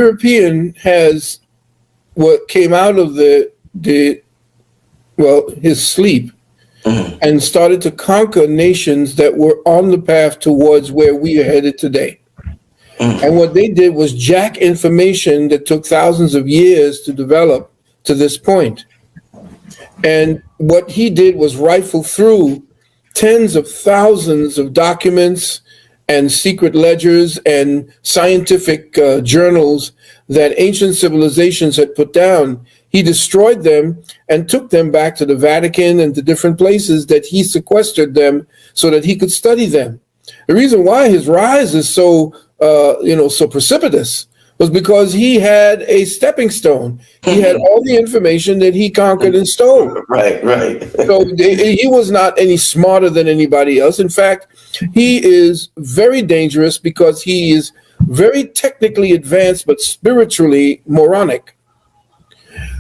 European has what came out of his sleep and started to conquer nations that were on the path towards where we are headed today. And what they did was jack information that took thousands of years to develop to this point. And what he did was rifle through tens of thousands of documents and secret ledgers and scientific journals that ancient civilizations had put down. He destroyed them and took them back to the Vatican and to different places that he sequestered them so that he could study them. The reason why his rise is so precipitous was because he had a stepping stone. He had all the information that he conquered and stole. Right. So he was not any smarter than anybody else. In fact, he is very dangerous because he is very technically advanced, but spiritually moronic.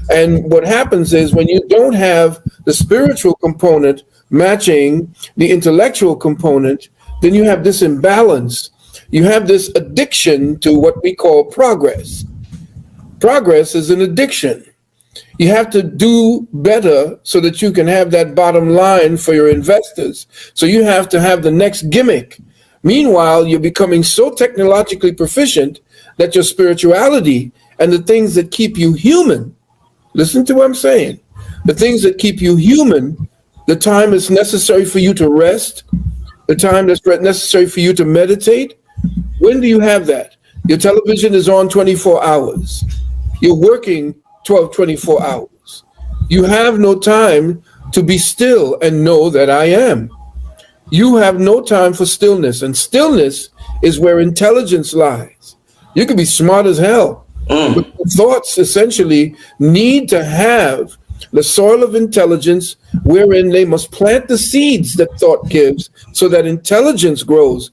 And what happens is when you don't have the spiritual component matching the intellectual component, then you have this imbalance. You have this addiction to what we call progress. Progress is an addiction. You have to do better so that you can have that bottom line for your investors. So you have to have the next gimmick. Meanwhile, you're becoming so technologically proficient that your spirituality and the things that keep you human, listen to what I'm saying, the things that keep you human, the time is necessary for you to rest, the time that's necessary for you to meditate. When do you have that? Your television is on 24 hours. You're working 24 hours. You have no time to be still and know that I am. You have no time for stillness, and stillness is where intelligence lies. You can be smart as hell, but thoughts essentially need to have the soil of intelligence wherein they must plant the seeds that thought gives so that intelligence grows.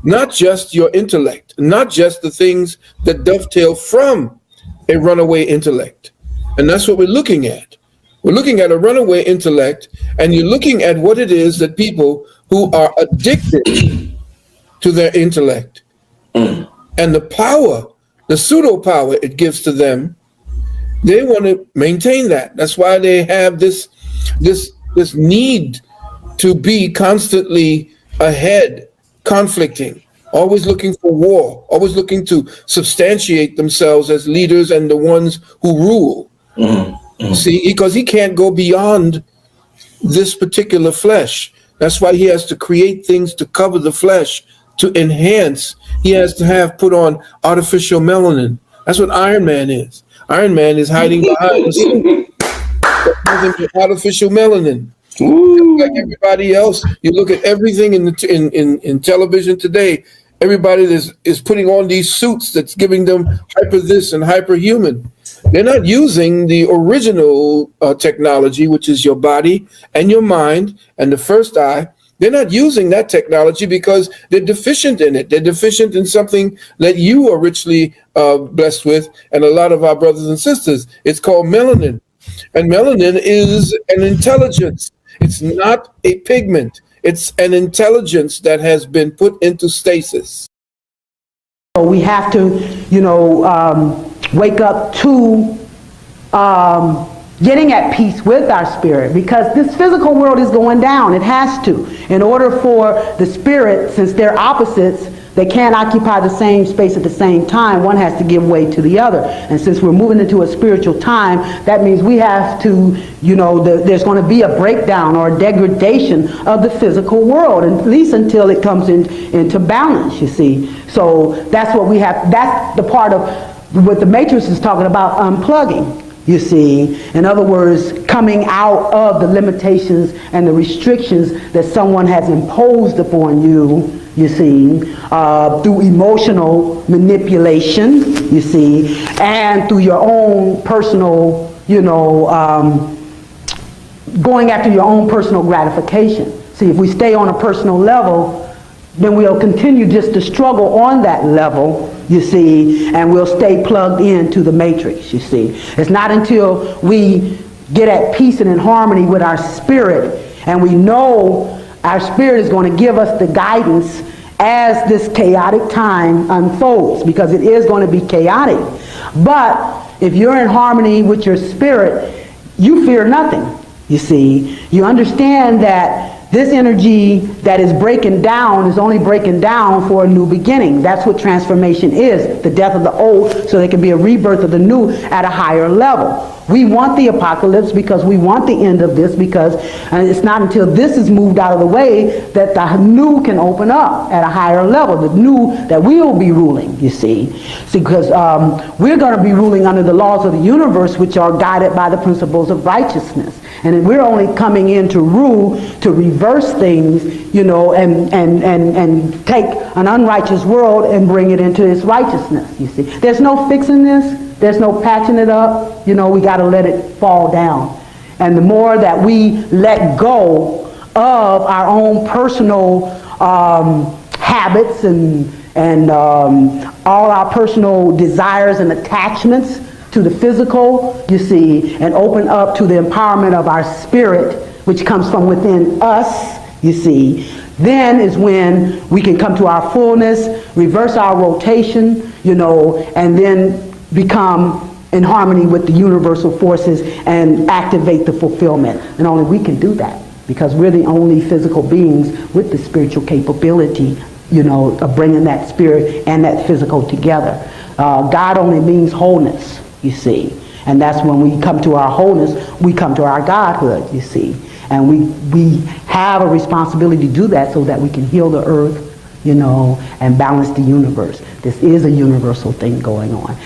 Not just your intellect, not just the things that dovetail from a runaway intellect. And that's what we're looking at. We're looking at a runaway intellect, and you're looking at what it is that people who are addicted to their intellect and the power, the pseudo power it gives to them, they want to maintain that. That's why they have this need to be constantly ahead, conflicting, always looking for war, always looking to substantiate themselves as leaders and the ones who rule. See, because he can't go beyond this particular flesh. That's why he has to create things to cover the flesh, to enhance. He has to have put on artificial melanin. That's what Iron Man is. Iron Man is hiding behind the suit, artificial melanin. Like everybody else, you look at everything in television today. Everybody is putting on these suits that's giving them hyper this and hyperhuman. They're not using the original technology, which is your body and your mind and the first eye. They're not using that technology because they're deficient in it. They're deficient in something that you are richly blessed with, and a lot of our brothers and sisters. It's called melanin. And melanin is an intelligence. It's not a pigment. It's an intelligence that has been put into stasis. We have to, wake up to getting at peace with our spirit, because this physical world is going down. It has to. In order for the spirit, since they're opposites, they can't occupy the same space at the same time. One has to give way to the other. And since we're moving into a spiritual time, that means we have to, there's going to be a breakdown or a degradation of the physical world, at least until it comes into balance, you see. So that's what we have. That's the part of what the Matrix is talking about, unplugging. You see, in other words, coming out of the limitations and the restrictions that someone has imposed upon you, you see, through emotional manipulation, you see, and through your own personal, going after your own personal gratification. See, if we stay on a personal level, then we'll continue just to struggle on that level, you see, and we'll stay plugged into the matrix, you see. It's not until we get at peace and in harmony with our spirit, and we know our spirit is going to give us the guidance as this chaotic time unfolds, because it is going to be chaotic. But if you're in harmony with your spirit, you fear nothing, you see. You understand that this energy that is breaking down is only breaking down for a new beginning. That's what transformation is, the death of the old so there can be a rebirth of the new at a higher level. We want the apocalypse because we want the end of this, because it's not until this is moved out of the way that the new can open up at a higher level, the new that we will be ruling, you see. Because we're going to be ruling under the laws of the universe, which are guided by the principles of righteousness. And we're only coming in to rule, to reverse things, you know, and take an unrighteous world and bring it into its righteousness, you see. There's no fixing this. There's no patching it up. You know, we got to let it fall down. And the more that we let go of our own personal habits and all our personal desires and attachments to the physical, you see, and open up to the empowerment of our spirit, which comes from within us, you see, then is when we can come to our fullness, reverse our rotation, you know, and then become in harmony with the universal forces and activate the fulfillment. And only we can do that, because we're the only physical beings with the spiritual capability, you know, of bringing that spirit and that physical together. God only means wholeness, you see. And that's when we come to our wholeness, we come to our godhood, you see. And we have a responsibility to do that so that we can heal the earth, you know, and balance the universe. This is a universal thing going on.